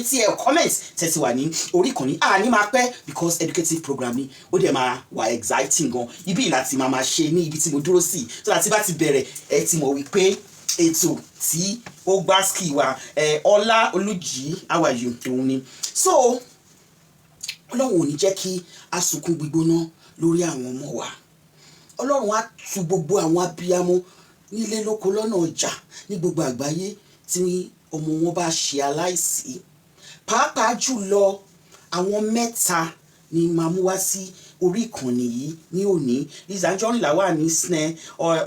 ẹ̀yin tí ẹ comment tẹ́tí wà ní orí ìkànnì ní máa pẹ́ because educative program ni ó dẹ̀ máa wà exciting gan ibi láti máa ṣe ní ibi tí mo dúró sí so láti bá ti bẹ̀rẹ̀ ẹ ti mọ̀ wípé ètò tí ó gbá ski wa Ọlá Olújì how are you òun ni so Ọlọ́run ò ní jẹ́ kí a sunkún gbígbóná lórí àwọn ọmọ wa Ọlọ́run á tu gbogbo àwọn abiyamọ nílé lóko lọ́nà ọjà ní gbogbo àgbáyé tí ọmọ wọn bá ṣe aláìsí pàápàá jùlọ àwọn mẹ́ta ni màá mú wá sí orí ìkànnì yìí ní òní Liz Anjorin wà ní snare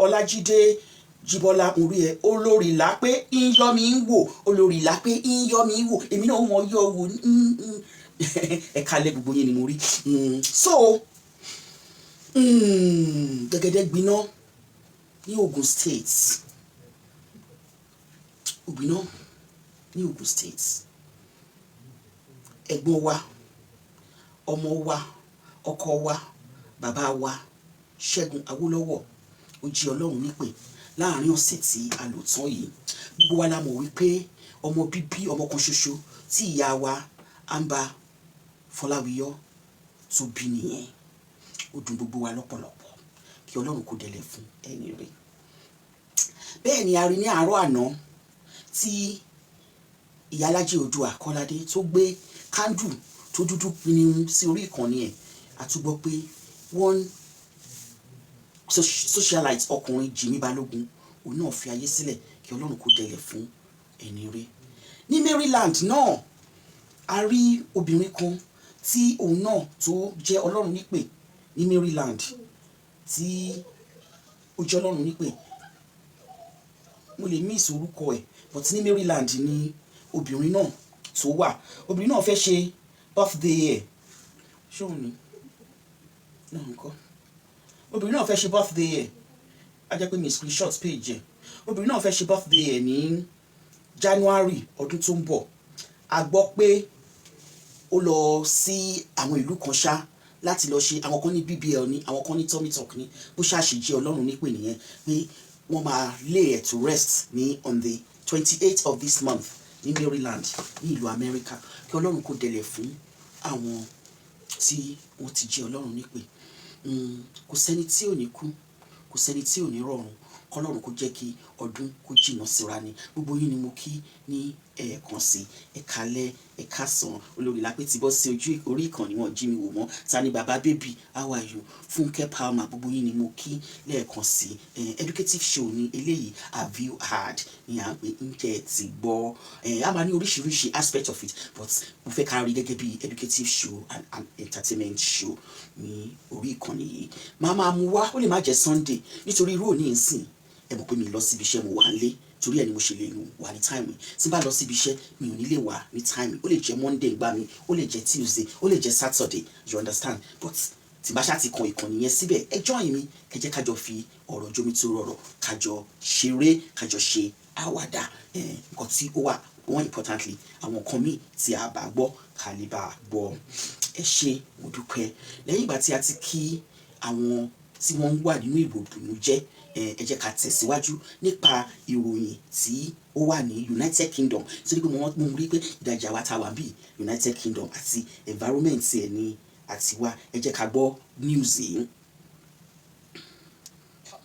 Ọlájídé Jíbọ́lá orí ẹ olórí là pé ń yọ mi ń wò olórí là pé ń yọ mi ń wò èmi náà wọn yọ wò ẹ̀ka lẹ́ gbogbo yẹn ni mo rí so gẹ́gẹ́dẹ́ gbiná ní Ogun State gbiná ní Ogun State ẹ̀gbọ́n wa ọmọ wa ọkọ wa bàbá wa Ṣẹ́gun Awólọ́wọ̀ ó jí Ọlọ́run nípè láàrin ọ̀sẹ̀ tí a lò tán yìí gbogbo wa la mọ̀ wípé ọmọ bíbí ọmọ kan ṣoṣo tí ìyá wa Amba Fọláwíyọ tó bí nìyẹn ó dùn gbogbo wa lọ́pọ̀lọpọ̀ kí Ọlọ́run kó dẹ̀lẹ̀ fún ẹni rẹ̀ bẹ́ẹ̀ ni a rí ní àárọ̀ àná tí Ìyálájé Oòduà Kọ́ládé tó gbé kándù tó dúdú pinnu sí orí ìkànnì ẹ̀ àtúgbọ́ pé wọ́n socialite ọkùnrin Jimmy Balógun òun náà fi ayé sílẹ̀ kí Ọlọ́run kó dẹ̀lẹ̀ fún ẹni rẹ̀ ní Maryland náà a rí obìnrin kan tí òun náà tó jẹ́ Ọlọ́run nípè ní Maryland tí ó jẹ́ Ọlọ́run nípè mo lè miss orúkọ ẹ̀ but ní Maryland ni obìnrin náà tó wà obìnrin náà fẹ́ ṣe birthday ẹ̀ ṣé òun ni náà nǹkan obìnrin náà fẹ́ ṣe birthday ẹ̀ á jẹ́ pé mi screenshot page ẹ̀ obìnrin náà fẹ́ ṣe birthday ẹ̀ ní January ọdún tó ń bọ̀ a gbọ́ pé ó lọ sí àwọn ìlú kan ṣá láti lọ ṣe àwọn kan ní BBL ní àwọn kan ní tummy tuck ní bó ṣáàṣì jẹ́ Ọlọ́run nípè nìyẹn pé wọ́n máa lay ẹ̀ to rest ní on the 28th of this month ní Maryland ní ìlú America kí Ọlọ́run kó dẹ̀lẹ̀ fún àwọn tí wọ́n ti jẹ́ Ọlọ́run nípè kò sẹ́ni tí ò ní kú kò sẹ́ni tí ò ní rọrùn kọ́lọ́run kó jẹ́ kí ọdún kó jìnnà síra ni gbogbo yín ni mo kí ní ẹ̀ẹ̀kan sí ẹ̀kálẹ́ ẹ̀kásán olórí lápẹ́ ti bọ́ sí orí ìkànnì wọn jí mi wò mọ́ ta ni bàbá bébì how are you Fúnkẹ́ Palmer gbogbo yín ni mo kí lẹ́ẹ̀kan sí educative show ni eléyìí have you heard ní à ń pè ń jẹ́ ti gbọ́ a máa ní oríṣiríṣi aspect of it but mo fẹ́ ká rí gẹ́gẹ́ bí educative show and entertainment show ní orí ìkànnì yìí máa mú wá ó lè má jẹ́ Sunday nítorí irú òní ìsìn ẹ mọ̀ pé mi lọ síbi iṣẹ́ mo wà ń lé torí ẹ ni mo ṣe lè wà ní time mi tí n bá lọ síbi iṣẹ́ mi ò ní lè wà ní time mi ó lè jẹ́ Monday gbá mi ó lè jẹ́ Tuesday ó lè jẹ́ Saturday you understand but tí n bá ṣáà ti kan ìkànnì yẹn síbẹ̀ ẹ join mi kẹjẹ́ kájọ fi ọ̀rọ̀ jomi tó rọrọ̀ kájọ ṣeré kájọ ṣe àwàdà nǹkan tí ó wà more importantly àwọn nǹkan míì tí a bá gbọ́ ká lè bá gbọ́ ẹ ṣé mo dúpẹ́ lẹ́yìn ìgbà tí a ti kí àwọn tí wọ́n ń wà nínú ìròdùnú jẹ́ ẹ jẹ́ ká tẹ̀síwájú nípa ìròyìn tí ó wà ní United Kingdom torí pé mo rí pé ìdajì àwa tá a wà bí United Kingdom àti environment ẹ̀ ní àtiwá ẹ jẹ́ ká gbọ́ news yìí.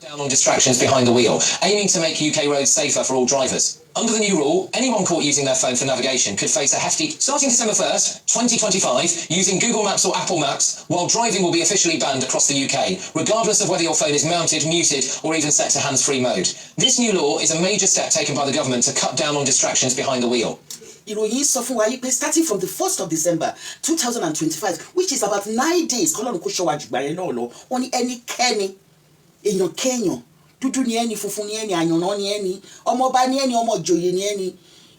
Down on distractions behind the wheel, aiming to make UK roads safer for all drivers. Under the new rule, anyone caught using their phone for navigation could face a hefty, starting December 1st, 2025, using Google Maps or Apple Maps, while driving will be officially banned across the UK, regardless of whether your phone is mounted, muted, or even set to hands-free mode. This new law is a major step taken by the government to cut down on distractions behind the wheel. Ìròyìn sọ fún wa yìí pé starting from the 1st of December 2025, which is about 9 days, kọ́lọ́run kó ṣọ́ wa jùgbà yẹn náà lọ, wọ́n ní ẹnikẹ́ni èèyàn kéèyàn dúdú ni ẹni funfun ni ẹni àyànná ni ẹni ọmọọba ni ẹni ọmọ ìjòyè ni ẹni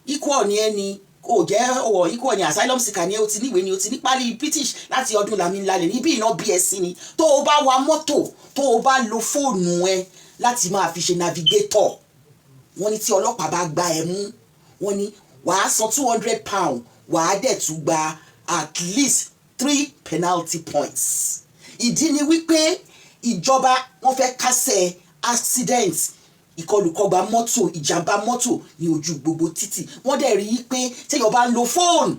equal ni ẹni kò jẹ́ ọwọ́ equal ni asylum seeker ni ó ti níwèé ni ó ti ní pálí British láti ọdún làmìlálẹ̀ níbí iná BSc ni tó o bá wa mọ́tò tó o bá lo fóònù ẹ láti máa fi ṣe navigator wọ́n ní tí ọlọ́pàá bá gba ẹ mú wọ́n ní wàá san £200 wàá dẹ̀ tún gba at least 3 penalty points. Ìdí ni wípé ìjọba wọ́n fẹ́ kásẹ̀ accident ìkọlùkọgbà mọ́tò ìjàmbá mọ́tò ní ojú gbogbo títì wọ́n dẹ̀ rí i pé téèyàn bá ń lo fóònù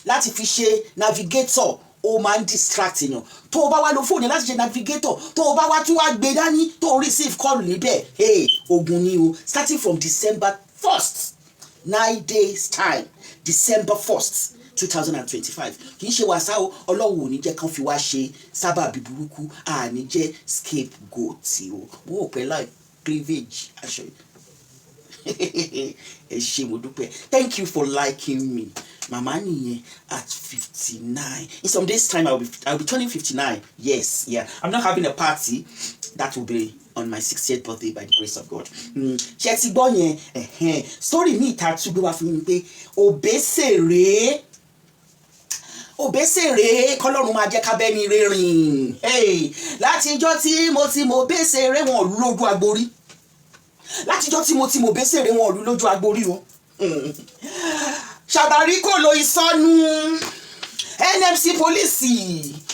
láti fi ṣe navigator ó máa ń distract èèyàn tó o bá wá lo fóònù láti ṣe navigator tó o bá wá tún wá gbé dání tó o receive call níbẹ̀ ogun ni o starting from December 1st 9 days time December 1st 2025 kì í ṣe wàsá o ọlọ́run ò ní jẹ́ kán fi wá ṣe sábàbí burúkú àní jẹ́ scapegoat o wọ́n ò pẹ́ láì cleavage aṣọ ẹ ṣé mo dúpẹ́ thank you for liking me mama nìyẹn at 59 in some days time I'll be turning 59 yes yeah I'm not having a party that will be on my 60th birthday by the grace of God ṣe ti gbọ́ yẹn story mi ìta tún gbé wá fún mi pé òbésèré kọlọ́run máa jẹ́ kábẹ́ni rẹ́rìn látijọ́ tí mo bésèré wọn lójú agbórí látijọ́ tí mo bésèré wọn lójú agbórí o ṣàbárí kò lo ìsọnù NMC pólísì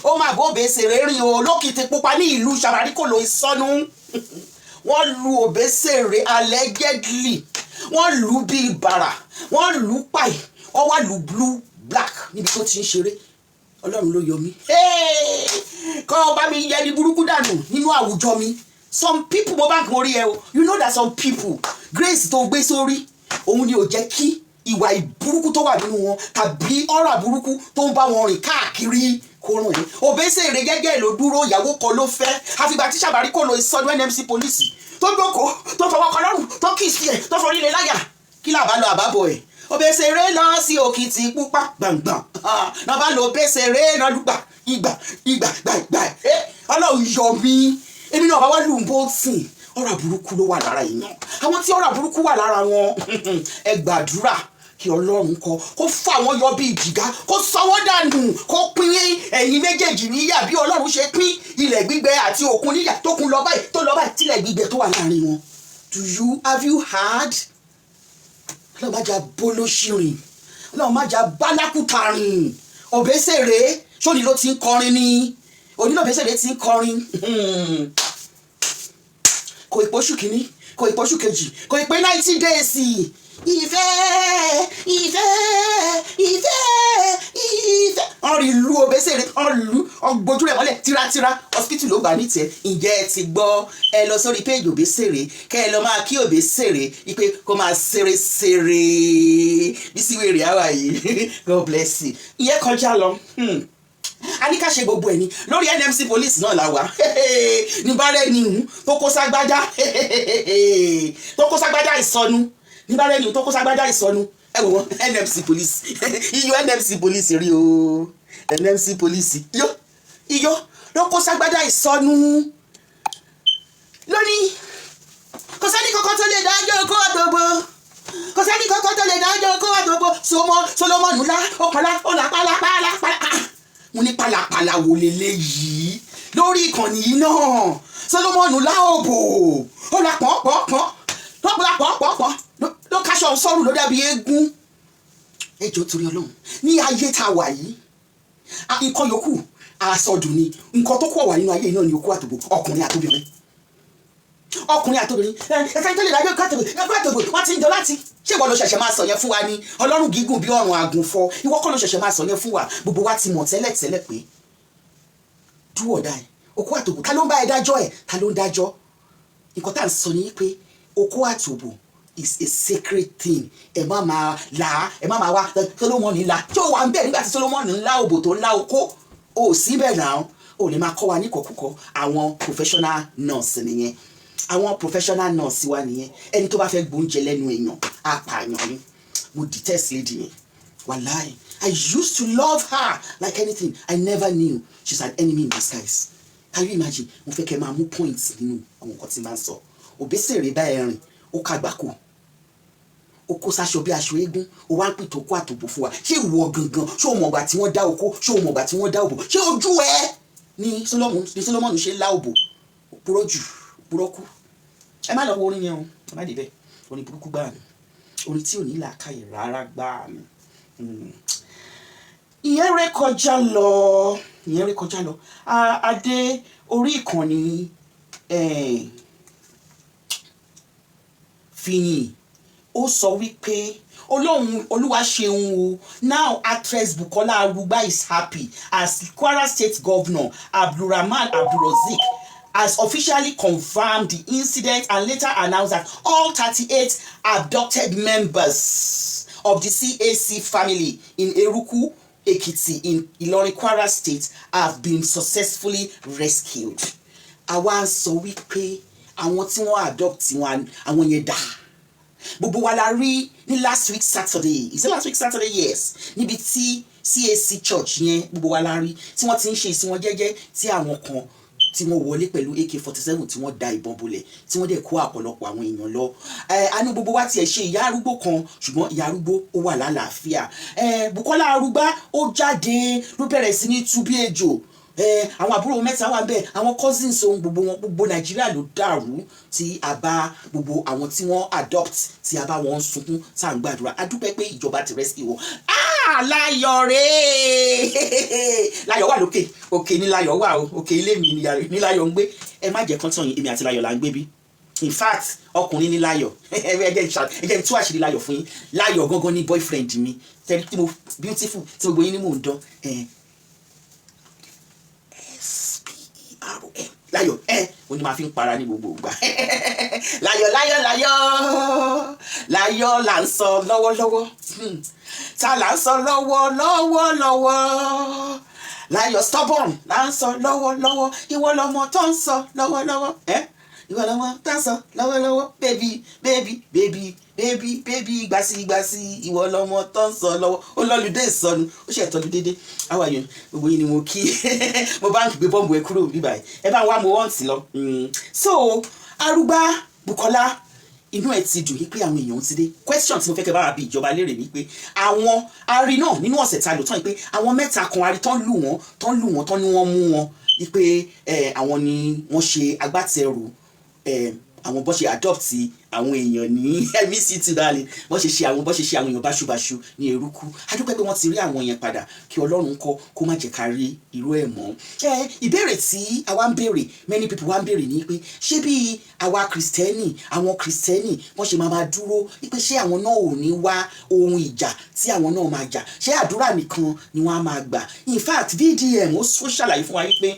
ó máa bó bésèré rìn o lókìtì pupa ní ìlú ṣàbárí kò lo ìsọnù wọ́n lu òbésèré allegedly wọ́n lù bí bàrà wọ́n lù páì wọ́n wá lù blue black níbi tó ti ń ṣeré ọlọ́run ló yọ mí kọ́ ọba mi yẹ ní burúkú dànù nínú àwùjọ mi some people mo bá ń kórí ẹ o you know that some people grace tó gbé sórí òun ni ò jẹ́ kí ìwà ìburúkú tó wà nínú wọn tàbí ọ̀rọ̀ burúkú tó ń bá wọn rìn káàkiri kó ràn yín òbésèré gẹ́gẹ́ ló dúró ìyàwó kan ló fẹ́ àfìgbà tí ṣàbárí kò lo ìsọdún NMC pólísì tó jókòó tó fọwọ́ kan lọ́rùn tó kì í sí ẹ̀ tó forí lé láyà kí làbá lọ àbábọ̀ ẹ̀ òbésèré lọ sí òkìtì pupa gbàngbàn náà bá lo òbésèré náà lùgbà ìgbà ọlọ́run yọ mí èmi náà bá wá lù ń bó sìn ọ̀rọ̀ burúkú ló wà lára èèyàn àwọn tí ọ̀rọ̀ burúkú wà lára wọn ẹ gbàdúrà kí ọlọ́run kó fà wọ́n yọ bí ìjìgá kó sọ wọ́n dànù kó pín ẹ̀yin méjèèjì níyà bí ọlọ́run ṣe pín ilẹ̀ gbígbẹ àti òkun níyà tó kún lọ báyìí tílẹ̀ gbígbẹ tó wà láàrin wọn. Have you heard? ọlọ́run má jà bólóṣìrìn ọlọ́run má jà bálákùtà rìn òbésèré ṣóni ló ti ń kọrin ni òní náà òbésèré ti ń kọrin kò ìpóṣù kìíní kò ìpóṣù kejì kò ìpé 90 days ìfẹ́ ọ̀rìn ìlú òbésèré ọgbójú rẹ̀ mọ́lẹ̀ tírátíra hospital ló gbà ní tiẹ̀ ǹjẹ́ ẹ ti gbọ́ ẹ lọ sórí péjì òbésèré kẹ́ ẹ lọ máa kí òbésèré wípé kó máa ṣeré bí síwèrè àwà yìí God bless you ìyẹn kọjá lọ a ní ká ṣe gbogbo ẹ̀ ní lórí NMC police náà la wà ní bárẹ̀ ni tó kó ságbájá ìsọnú ní bárẹ̀ ni tó kó ságbájá ìsọnú ẹ wò wọ́n NMC police iyọ̀ NMC police rí o NMC police iyọ̀ ló kó ságbájá ìsọnú lónìí kò sẹ́ni kankan tó lè dájọ́ okó àtògbò kò sẹ́ni kankan tó lè dájọ́ okó àtògbò Solomon ńlá ọ̀là pálapàla mo ní pálapàla wò lélẹ́yìí lórí ìkànnì yìí náà Solomon láòbò ó la pọ̀npọ̀npọ̀n ló káṣọ sọ́rù ló dàbí eégún ẹjọ́ torí ọlọ́run ní ayé tá a wà yìí nǹkan yòókù àsọdùn ni nǹkan tó kọ̀ wà nínú ayé náà ni okó àtòbò ọkùnrin àtòbìnrin ẹ̀ka tó lè dájọ́ àtòbò wọ́n ti ń jọ láti ṣé ìwọ ló ṣẹ̀ṣẹ̀ máa sọ yẹn fún wa ni ọlọ́run gígùn bí ọ̀run àgùnfọ́ ìwọ kọ́ ló ṣẹ̀ṣẹ̀ máa sọ yẹn fún wa gbogbo wa ti mọ̀ tẹ́lẹ̀ pé do or die okó àtòbò ta ló ń bá ẹ dájọ́ ẹ̀ ta ló ń dájọ́ nǹkan tá à ń sọ ni pé okó àtòbò is a sacred thing ẹ má máa wá Solomon ńlá tí ó wà ń bẹ̀ nígbà tí Solomon ńlá òbò tó ńlá okó ò síbẹ̀ náà ò lè máa kọ́ wa ní kọ̀kúkọ àwọn professional nurse nìyẹn àwọn professional nurse wa nìyẹn ẹni tó bá fẹ́ gbóúnjẹ lẹ́nu èèyàn apààyàn ni mo detest lady yẹn wàláì I used to love her like anything I never knew she's an enemy in disguise can you imagine mo fẹ́ kẹ́ máa mú points nínú àwọn nǹkan tí máa ń sọ òbésèré bá ẹ rìn ó kàgbákò ó kó sáṣọ bí aṣọ eégún ó wá ń pè tó kó àtòbò fún wa ṣé ìwọ gangan ṣé o mọ̀gbà tí wọ́n dá okó ṣé o mọ̀gbà tí wọ́n dá òbò ṣé ojú ẹ ní Solomon ṣe lá òbò òpùrọ̀ jù òpùrọ̀ kú ẹ má lọ wo orin yẹn o ẹ má dé bẹ́ẹ̀ orin burúkú gbáà ni orin tí ò ní làákàyè rárá gbáà ni ìyẹn ré kọjá lọ adé orí ìkànnì fìyìn ó sọ wípé Olúwa ṣeun o. Now actress Bukola Arugba is happy as Kwara State Governor Abdulrahman Abdulrazik has officially confirmed the incident and later announced that all 38 abducted members of the CAC family in Eruku, Ekiti in Ilorin, Kwara State have been successfully rescued. Àwa sọ wípé àwọn tí wọ́n adopt wọn àwọn yẹn dà. Gbogbo wa la rí ní last week Saturday. Is it last week Saturday? Yes. Níbi tí CAC church yẹn gbogbo wa la rí tí wọ́n ti ń ṣe ìsìn wọn jẹ́jẹ́ tí àwọn kan tí wọ́n wọlé pẹ̀lú AK-47 tí wọ́n da ìbọn bolẹ̀ tí wọ́n dẹ̀ kó àpọ̀lọpọ̀ àwọn èèyàn lọ. Àní gbogbo wa tiẹ̀ ṣe ìyá arúgbó kan ṣùgbọ́n ìyá arúgbó ó wà lálàáfíà. Bukola Arugba ó jáde ló bẹ̀rẹ̀ sí ní tú bí ejò. Àwọn àbúrò mẹ́ta wà bẹ́ẹ̀ àwọn cousins ohun gbogbo wọn gbogbo Nàìjíríà ló dàrú tí a bá gbogbo àwọn tí wọ́n adopt tí a bá wọn sunkún tá à ń gbàdúrà a dúpẹ́ pé ìjọba ti rescue wọn. Láyọ̀ rèé Láyọ̀ wà lókè òkè ní Láyọ̀ wà o òkè ilé mi ní Láyọ̀ ń gbé ẹ má jẹ́ kán tàn yín èmi àti Láyọ̀ là ń gbé bí in fact ọkùnrin ní Láyọ̀ ẹ jẹ́ tú àṣírí Láyọ̀ fún yín Láyọ̀ gangan ní boyfriend mi tẹ́lẹ̀ tí mo beautiful tí gbogbo yín ní mò ń dán Láyọ̀ ó ní máa fi ń para ní gbogbo ìgbà Láyọ̀ là ń sọ lọ́wọ́lọ́wọ́ ta là ń sọ lọ́wọ́lọ́wọ́ Láyọ̀ stubborn là ń sọ lọ́wọ́lọ́wọ́ ìwọ lọmọ tó ń sọ lọ́wọ́lọ́wọ́ ìwọ lọmọ tó ń sọ lọ́wọ́lọ́wọ́ baby gbàsí ìwọ lọmọ tó ń sọ lọ́wọ́ ó lọ́lùdé ìsọnu ó ṣe ìtọ́jú dédé àwàyàn gbogbo yìí ni mo kí mo bá ń gbé bọ́ǹbù ẹ kúrò bíbá ẹ bá ń wá mo wọ́n ti lọ. So Arugba Bukola inú ẹ ti dùn pé àwọn èèyàn ti dé question tí mo fẹ́ kẹ́ bá wa bí ìjọba léèrè ni pé àwọn arí náà nínú ọ̀sẹ̀ ta lò tán pé àwọn mẹ́ta kan arí tán lù wọ́n tán ní wọ́n mú wọn pé àwọn ni wọ́n ṣe agbátẹrù àwọn bó ṣe adopt àwọn èèyàn ní MECT dalẹ̀ bó ṣe ṣe àwọn èèyàn báṣubàṣu ní Eruku a dúpẹ́ pé wọ́n ti rí àwọn èèyàn padà kí Ọlọ́run kó má jẹ́ ká rí irú ẹ̀ mọ́. Ìbéèrè tí àwa ń béèrè many people wá ń béèrè ní pé ṣé bí àwa àwọn kìrìsìtẹ́nì wọ́n ṣe máa dúró pé ṣé àwọn náà ò ní wá ohun ìjà tí àwọn náà máa jà ṣé àdúrà nìkan ni wọ́n á máa gbà. In fact VDM ó ṣàlàyé fún wa pé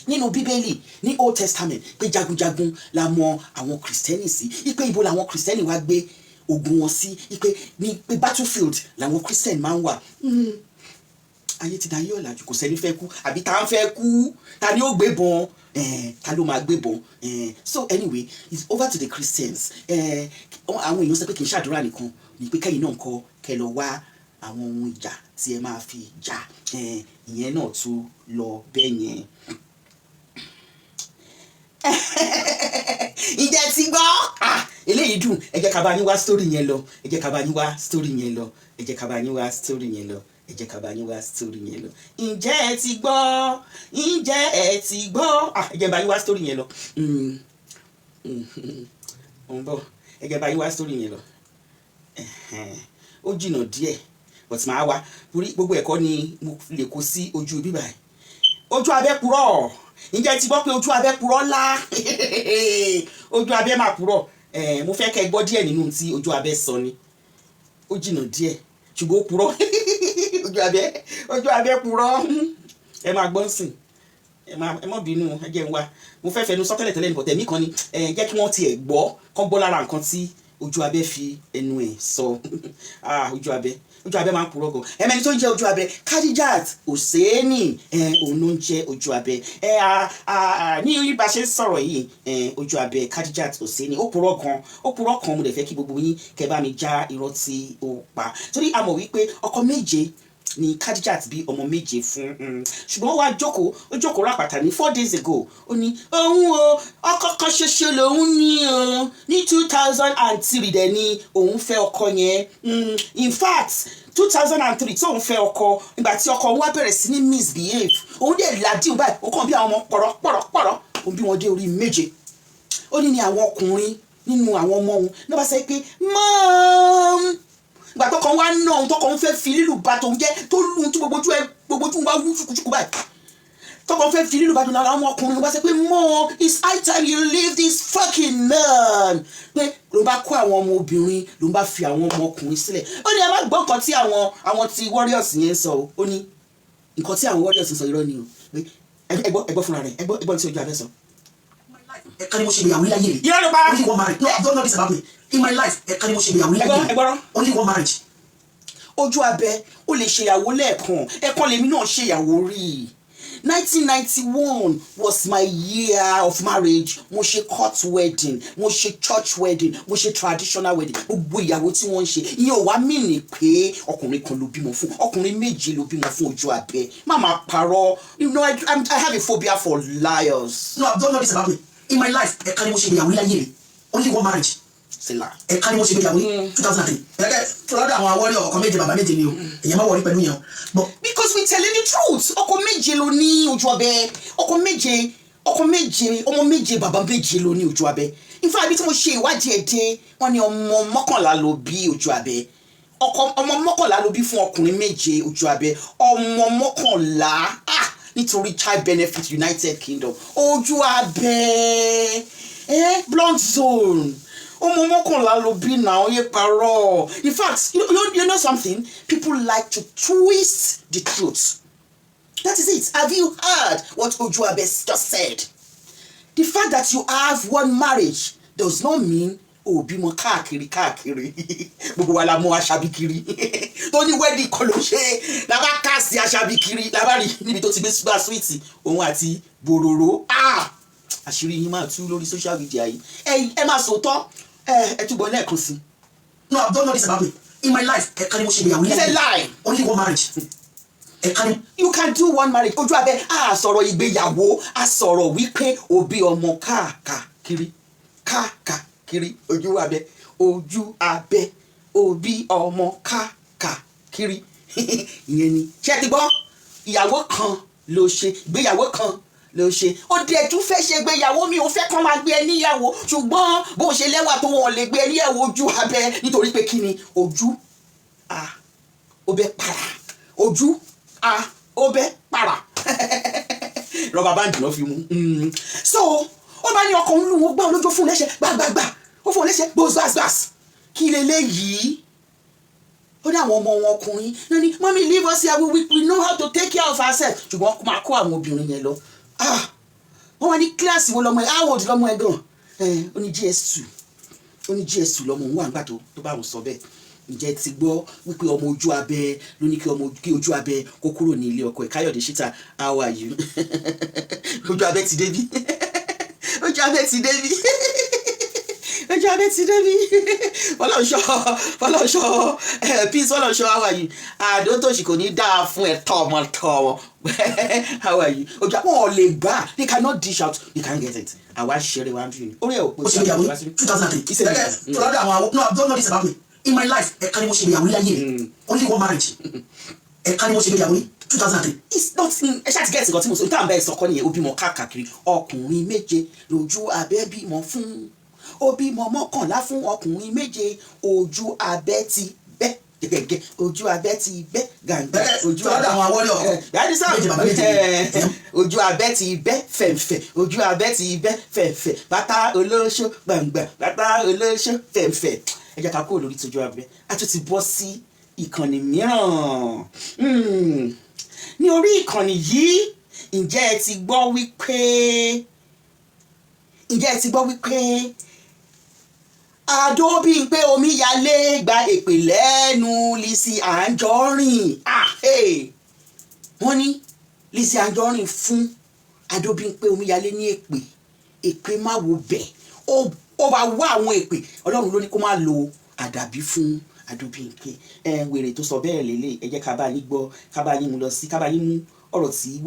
nínú bíbélì ní Old Testament pé jagunjagun la mọ àwọn kìrìsìtẹ́nì sí ipe ibo làwọn kìrìsìtẹ́nì wá gbé ogun wọn sí ipe ní pé battlefield làwọn kìrìsìtẹ́nì máa ń wà. Ayé ti dayé ọ̀làjú kò sẹ́ni fẹ́ kú àbí tá à ń fẹ́ kú ta ni ó gbé bọn ta ló máa gbé bọn. So anyway it's over to the Christians. Àwọn èèyàn sọ pé kì í ṣàdúrà nìkan ní pé kẹ́yìn náà kọ́ kẹ́ lọ wá àwọn ohun ìjà tí ẹ máa fi jà ìyẹn náà tún lọ bẹ́ẹ̀ yẹn. Ìjẹ́ ti gbọ́ eléyìí dùn ẹ jẹ́ ká bá yín wá story yẹn lọ ẹ jẹ́ ká bá yín wá story yẹn lọ ẹ jẹ́ ká bá yín wá story yẹn lọ ẹ jẹ́ ká bá yín wá story yẹn lọ. Ǹjẹ́ ẹ ti gbọ́ ẹ jẹ́ bá yín wá story yẹn lọ ń bọ̀ ẹ jẹ́ bá yín wá story yẹn lọ ó jìnnà díẹ̀ but máa wá gbogbo ẹ̀kọ́ ni mo lè kó sí ojú bíbá ẹ̀ ojú abẹ́ purọ́ ǹjẹ́ ti gbọ́ pé ojú abẹ́ purọ́ ńlá ojú abẹ́ máa purọ́ mo fẹ́ kẹ́ gbọ́ díẹ̀ nínú tí ojú abẹ́ sọ ni ó jìnnà díẹ̀ ṣùgbọ́n ó purọ́ ojú abẹ́ purọ́ ẹ máa gbọ́ sìn ẹ má bínú ẹ jẹ́ ń wá mo fẹ́ fẹnu sọ́tẹ́lẹ̀ tẹ́lẹ̀ nìkan tẹ̀mí kan ni jẹ́ kí wọ́n tiẹ̀ gbọ́ lára nǹkan tí ojú abẹ́ fi ẹnu ẹ̀ sọ ojú abẹ́ máa ń purọ́ gan ẹ̀mẹ́ni tó ń jẹ́ ojú abẹ́ Khadijat Hosseini òun ló ń jẹ́ ojú abẹ́ ní orí bá ṣe ń sọ̀rọ̀ yìí ojú abẹ́ Khadijat Hosseini ó purọ́ kan mo dẹ̀ fẹ́ kí gbogbo yín kẹ́ bá mi já irọ́ tí ó pa torí a mọ̀ wípé ọkọ méje ni Khadijat bí ọmọ méje fún ṣùgbọ́n wá jókòó rápàtà ní 4 days ago ó ní òun o ọkọ kan ṣoṣo lòun ní o ní 2003 dẹ̀ ni òun fẹ́ ọkọ yẹn in fact 2003 tí òun fẹ́ ọkọ nígbà tí ọkọ wa bẹ̀rẹ̀ sí ní misbehave òun dẹ̀ ládìí báyìí ó kàn bí àwọn ọmọ pọ̀rọ̀pọ̀rọ̀ òun bí wọ́n dé orí méje ó ní àwọn ọkùnrin nínú àwọn ọmọ òun ní wọ́n bá sọ pé mom ìgbà tó kàn wá ná òun tó kàn ń fẹ́ fi lílù bá tòun jẹ́ tó lù ú tí gbogbo ojú wa wú ṣùkúṣùkú báyìí tọkọ fẹ́ fi lílù bàdùn lára ọmọkùnrin bá ṣe pé mọ́ it's high time you leave this fucking man pé ló bá kó àwọn ọmọ obìnrin ló bá fi àwọn ọmọkùnrin sílẹ̀ ó ní ẹ má gbọ́ nǹkan tí àwọn ti warriors yẹn sọ o ó ní nǹkan tí àwọn warriors sọ irọ́ ni o ẹgbọ́ fúnra rẹ̀ ẹgbọ́ tí ojú abẹ́ sọ. ẹ̀ka ni mo ṣe ìgbéyàwó láyé rẹ̀ irọ́ ló pa only one marriage no I don't know this about me in my life ẹ̀ka ni mo ṣe ìgbéyàwó láyé rẹ̀ only one marriage. ojú abẹ́ ó lè ṣèyàwó lẹ́ẹ̀kan ẹ̀kan lèmi náà ṣèyàwó rí 1991 was my year of marriage. Mo ṣe court wedding, mo ṣe church wedding, mo ṣe traditional wedding. Gbogbo ìyàwó tí wọ́n ń ṣe ìyẹn ò wá mí ní pé ọkùnrin kan ló bímọ fún ọkùnrin méje ló bímọ fún ojú abẹ́. Má máa parọ́. You know, I have a phobia for liars. No, I don't know this about me. In my life, ẹ̀ka ni mo ṣe ìgbéyàwó láyé rẹ̀ only one marriage. ẹ̀ka ni mo ṣe ìgbéyàwó 2003. ẹ̀kẹ́ fúlọ́dọ̀ àwọn awọ́rẹ́ ọkọ méje bàbá méje ni o èyàn má wọrí pẹ̀lú yẹn o. Because we telling the truth ọkọ méje ló ní ojú abẹ́ ọkọ méje ọmọ méje bàbá méje ló ní ojú abẹ́. In fact, bí tí mo ṣe ìwádìí ẹ̀ dé wọ́n ní ọmọ mọ́kànlá ló bí ojú abẹ́ ọmọ mọ́kànlá ló bí fún ọkùnrin méje ojú abẹ́ ọmọ mọ́kànlá nítorí Child Benefit United Kingdom ojú abẹ́ blunt zone. Ọmọ mọ́kànlá ló bí náà yé parọ́. In fact, you know something? People like to twist the truth. That is it. Have you heard what Ojuabe just said? The fact that you have one marriage does not mean bímọ káàkiri. Gbogbo wa la mú aṣábí kiri. Tó ní wedding kan ló ṣe la bá cast aṣábí kiri la bá rí níbi tó ti gbé super sweet òun àti bòròró. Àṣírí yín máa tú lórí social media yìí. Ẹ máa sòótọ́. Ẹ túbọ̀ lẹ́ẹ̀kan sí. No, I don't know this about me. In my life, ẹ̀ka ni mo ṣe ìgbéyàwó láyé. It's a lie. Only one marriage. ẹ̀ka ni. You can do one marriage. Ojú abẹ́ a sọ̀rọ̀ ìgbéyàwó a sọ̀rọ̀ wípé òbí ọmọ káàkiri ojú abẹ́ òbí ọmọ káàkiri ìyẹn ni. Ṣé ti gbọ́ ìyàwó kan ló ṣe ìgbéyàwó kan ló ṣe ó dé tún fẹ́ ṣe gbéyàwó mi ò fẹ́ kàn máa gbé ẹ níyàwó ṣùgbọ́n bó ṣe lẹ́wà tó wọ́n lè gbé ẹ níyàwó ojú abẹ́ nítorí pé kí ni ojú ó bẹ́ para ojú ó bẹ́ para rọba báńkì lọ́ fi mú. So ó bá ní ọkọ̀ ń lù wọ́n gbá olójó fún lẹ́sẹ̀ gbàgbàgbà ó fún lẹ́sẹ̀ gbòsgbàsgbàs kí leléyìí ó dá àwọn ọmọ wọn ọkùnrin ní mommy leave us here we know how to take care of ourselves ṣùgbọ́n máa kó àwọn obìnrin yẹn lọ. Wọ́n wá ní kíláàsì wo lọ́mọ ẹ̀ áwọ̀dì lọ́mọ ẹ̀ gan ó ní GS2 lọ́mọ òun wà nígbà tó bá wọn sọ bẹ́ẹ̀. Ǹjẹ́ ti gbọ́ wípé ọmọ ojú abẹ́ ló ní kí ojú abẹ́ kó kúrò ní ilé ọkọ ẹ̀ Káyọ̀dé Ṣítà how are you? Ojú abẹ́ ti débí ojú abẹ́ ti débí fọlọ́ṣọ́ peace fọlọ́ṣọ́ how are you? Àdótòṣì kò ní dáa fún ẹ tọmọtọmọ how are you? Ojú àwọn ò lè gbà they cannot dish out they can't get it. Àwa ṣeré wa ń bí orí ẹ̀ òpó sí ìyàwó 2003. Fọlọ́dọ̀ àwọn no I don't know this about me. In my life, ẹ̀ka ni mo ṣe ìgbéyàwó láyé rẹ̀ only one marriage. ẹ̀ka ni mo ṣe ìgbéyàwó 2003. It's not ẹ ṣáà ti gẹ̀ẹ́sì kan tí mo sọ níta bẹ́ẹ̀ sọkọ nìyẹn ó bímọ káàkiri ọkùnrin méje lójú abẹ́ bímọ fún ó bímọ mọ́kànlá fún ọkùnrin méje ojú abẹ́ ti bẹ́ gẹ́gẹ́ ojú abẹ́ ti bẹ́ gàǹgà ojú abẹ́ àwọn awọ́lẹ̀ ojú abẹ́ ti bẹ́ fẹ̀fẹ̀ ojú abẹ́ ti bẹ́ fẹ̀fẹ̀ bàtà olóṣó gbàǹgbà bàtà olóṣó fẹ̀fẹ̀. Ẹ jẹ́ ká kúrò lórí tójú abẹ́ a tún ti bọ́ sí ìkànnì mìíràn ní orí ìkànnì yìí. Ǹjẹ́ ẹ ti gbọ́ wípé Adóbímpé Omíyalé gba èpè lẹ́nu Lizzy Anjorin. Wọ́n ní Lizzy Anjorin fún Adóbímpé Omíyalé ní èpè má wo bẹ̀ ó bá wá àwọn èpè Ọlọ́run ló ní kó má lo àdàbí fún Adóbímpé. Wèrè tó sọ bẹ́ẹ̀ lélẹ̀ ẹ jẹ́ ká bá yín gbọ́ ká bá yín mú lọ sí ká bá yín mú ọ̀rọ̀ tí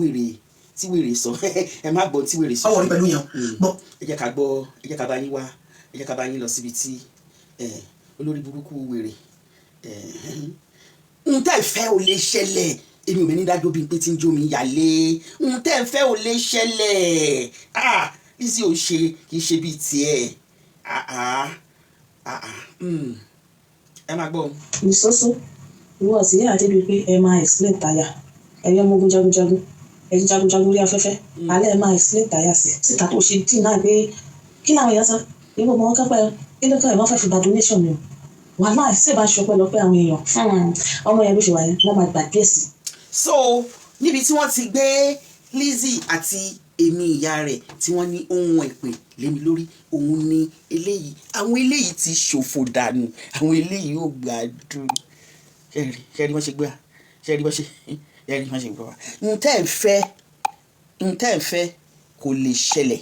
wèrè sọ ẹ má gbọ́ tí wèrè sọ. ọwọ́ rí pẹ̀lú yẹn gbọ́. ẹ jẹ́ ká gbọ́ ẹ jẹ́ ká bá yín wá ẹ jẹ́ ká bá yín lọ síbi tí olórí burúkú wèrè ń tẹ́ ìfẹ́ ò lè ṣẹlẹ̀ èmi ò mẹ́ni Adóbímpé tí ń jó mi yálé ń tẹ́ ìfẹ́ ò lè ṣẹlẹ̀ Lizzy ò ṣe kì í ṣe bíi tiẹ̀ ẹ máa gbọ́. ìsọ́sọ́ ìwọ sí Adébímpé ẹ máa explain tàyà ẹ̀yọ́ ọmọ ogun jagunjagun ẹ̀yin jagunjagun orí afẹ́fẹ́ alẹ́ máa explain tàyà síta tó ṣe dì náà pé kí làwọn èèyàn sọ ìwọ ọmọ wọn kápẹ́ kí ló kọ́ ẹ̀ wọ́n fẹ́ fi gba donation mi o wàhálà ṣèbá ṣọpẹ́ lọ́pẹ́ àwọn èèyàn ọmọ yẹn bó ṣe wà yẹn wọ́n máa gbàgbé sí. so níbi tí wọ́n ti gbé Lizzy àti èmi ìyá rẹ̀ tí wọ́n ní ohun èpè lémi lórí òun ní eléyìí àwọn eléyìí ti ṣòfò dànù àwọn eléyìí ò gbádùn ṣẹ́rí wọ́n ṣe gbé wa ṣẹ́rí wọ́n ṣe gbé wa n tẹ́ ẹ̀ fẹ́ kò lè ṣẹlẹ̀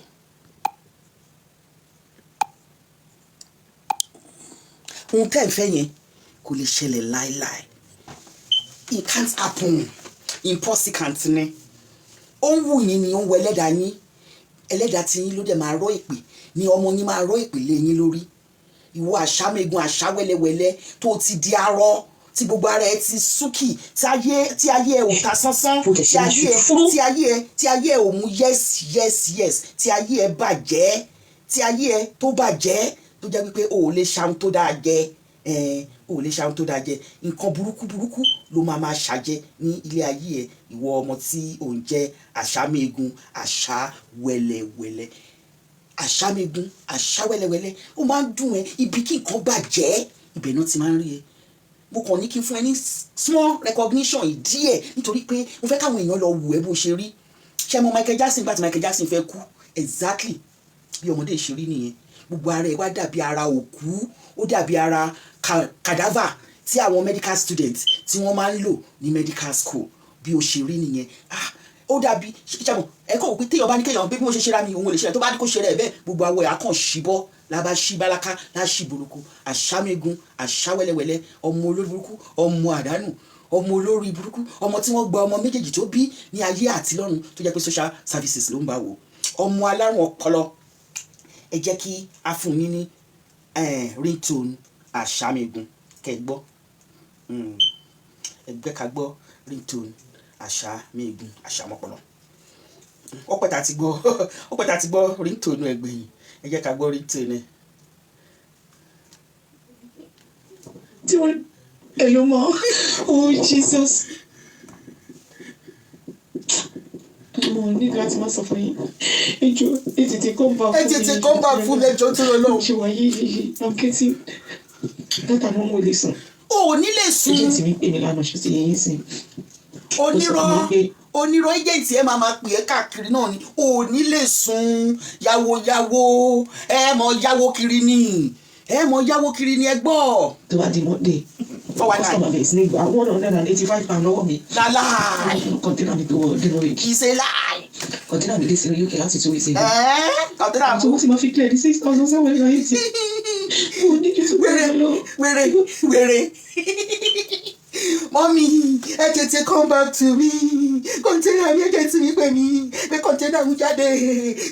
n tẹ́ ẹ̀ fẹ́ yẹn kò lè ṣẹlẹ̀ láéláé it can't happen impossible ni ó ń wù yín ni ó ń wọ ẹlẹ́dàá yín ẹlẹ́dàá tí yín ló dẹ̀ máa rọ́ ìpè ni ọmọ yín máa rọ́ ìpè lé yín lórí ìwọ àṣàmẹ́gun àṣàwẹ́lẹ́wẹ́lẹ́ tó ti di arọ tí gbogbo ara ẹ ti súnkì tí ayé ẹ ò ta sánsán tí ayé ẹ ò mú yes tí ayé ẹ bàjẹ́ tí ayé ẹ tó bàjẹ́ tó jẹ́ wípé o ò lè ṣàwọn tó dáa jẹ o ò lè ṣàwọn tó dáa jẹ nǹkan burúkú ló máa ṣàjẹ ní ilé ayé ẹ ìwọ ọmọ tí ò ń jẹ àṣàmẹ́gun àṣàwẹ́lẹ́wẹ́lẹ́ àṣàmẹ́gun àṣàwẹ́lẹ́wẹ́lẹ́ ó máa ń dùn ẹ ibi kí nǹkan bàjẹ́ ibẹ̀ náà ti máa ń rí ẹ mo kàn ní kí n fún ẹ ní small recognition díẹ̀ nítorí pé mo fẹ́ káwọn èèyàn lọ wù ẹ́ bó ṣe rí ṣé mo Michael Jackson bá ti Michael Jackson fẹ́ kú exactly bí ọmọdé ṣe rí nìyẹn gbogbo ara ẹ wá dàbí ara òkú ó dàbí ara cadaver tí àwọn medical students tí wọ́n máa ń lò ní medical school bí ó ṣe rí nìyẹn ó dàbí ṣàmù ẹ kọ́ pé téèyàn bá ní kéèyàn bí mo ṣe ṣe ra mi òun ò lè ṣe rẹ̀ tó bá ní kó ṣe rẹ̀ bẹ́ẹ̀ gbogbo àwọ̀ ẹ̀ á kàn ṣíbọ́ lába ṣí bálákà láṣì burúkú àṣàmẹ́gun àṣàwẹ́lẹ́wẹ́lẹ́ ọmọ olórí burúkú ọmọ àdánù ọmọ olórí burúkú ọmọ tí wọ́n gba ọmọ méjèèjì tó bí ní ayé àti lọ́run tó jẹ́ pé social services ló ń bá wò ọmọ alárùn ọpọlọ ẹ jẹ́ kí a fún yín ní ringtone àṣàmẹ́gun kẹgbọ́ ẹgbẹ́ ká gbọ́ ringtone àṣàmẹ́gun àṣàmọ́pọlọ ó pẹ́ tá ti gbọ́ ringtone ẹgbẹ̀yìn ẹ jẹ́ ká gbọ́ ringtone ẹ. tí wọ́n èlò mọ́ oh Jesus mo ní láti má sọ fún yín ẹjọ ètètè come back fún ẹjọ́ tó lọ lọ́wọ́. ṣe wáyé yìí i'm getting dátà mọ́ mo lè sùn. o ò ní lè sùn. ẹjẹ tí mi pè mí lánàá ṣe ti yẹn sìn. onírọ̀ ẹjẹ̀ǹtì ẹ máa pè é káàkiri náà ni o ò ní lè sùn yàwóyàwó ẹ mọ̀ yàwó kiri ni ẹ gbọ́. tó bá di Monday customer base ní gba £185 lọ́wọ́ mi. lálá kọ́ńtínà mi tó wọ dínú rẹ̀. kì í ṣe láì. kọ́ńtínà mi dé sí UK láti 2 weeks ago. kọ́ńtínà mi. àtúwò tí ma fi clear di 6,780. mo ní kí n tún bẹ̀rẹ̀ lọ. wèrè mọ́mí ẹ tètè come back to me kọ́ńtínà mi ẹ tètè mi pè mí pé kọ́ńtínà mi jáde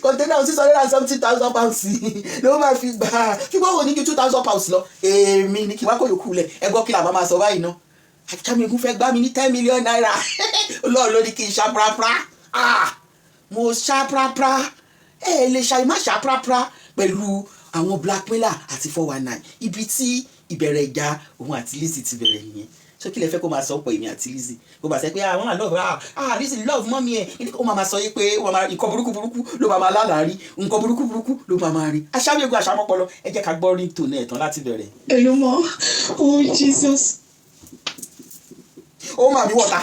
kọ́ńtínà £670,000 ló máa fi gbà ṣùgbọ́n wo ní ju £2,000 lọ èmi ní kí wá kó yòókù lẹ̀ ẹ gbọ́ kí làwọn máa sọ báyìí ná àjàmẹ́gun fẹ́ gbá mi ní 10 million naira Ọlọ́run ló ní kí n ṣá prapra mo ṣá prapra ẹ lè ṣàì má ṣá prapra pẹ̀lú àwọn blackmailer àti 419 ibi tí ìbẹ̀rẹ̀ ìjà òun àti Lizzy ti bẹ̀rẹ̀ nìyẹn so kí lè fẹ́ kó máa sọ pọ̀ èmi àti Lizzy kó máa sọ pé àwọn love Lizzy love mọ́mí ẹ̀ ó máa sọ yí pé nǹkan burúkú ló máa lálàárí nǹkan burúkú ló máa rí aṣáájú àṣàmọ́pọ̀lọ ẹ jẹ́ ká gbọ́ ringtone ẹ̀ tán láti bẹ̀rẹ̀. èlò mọ́ oh Jesus. ó mà mí wọ̀ta.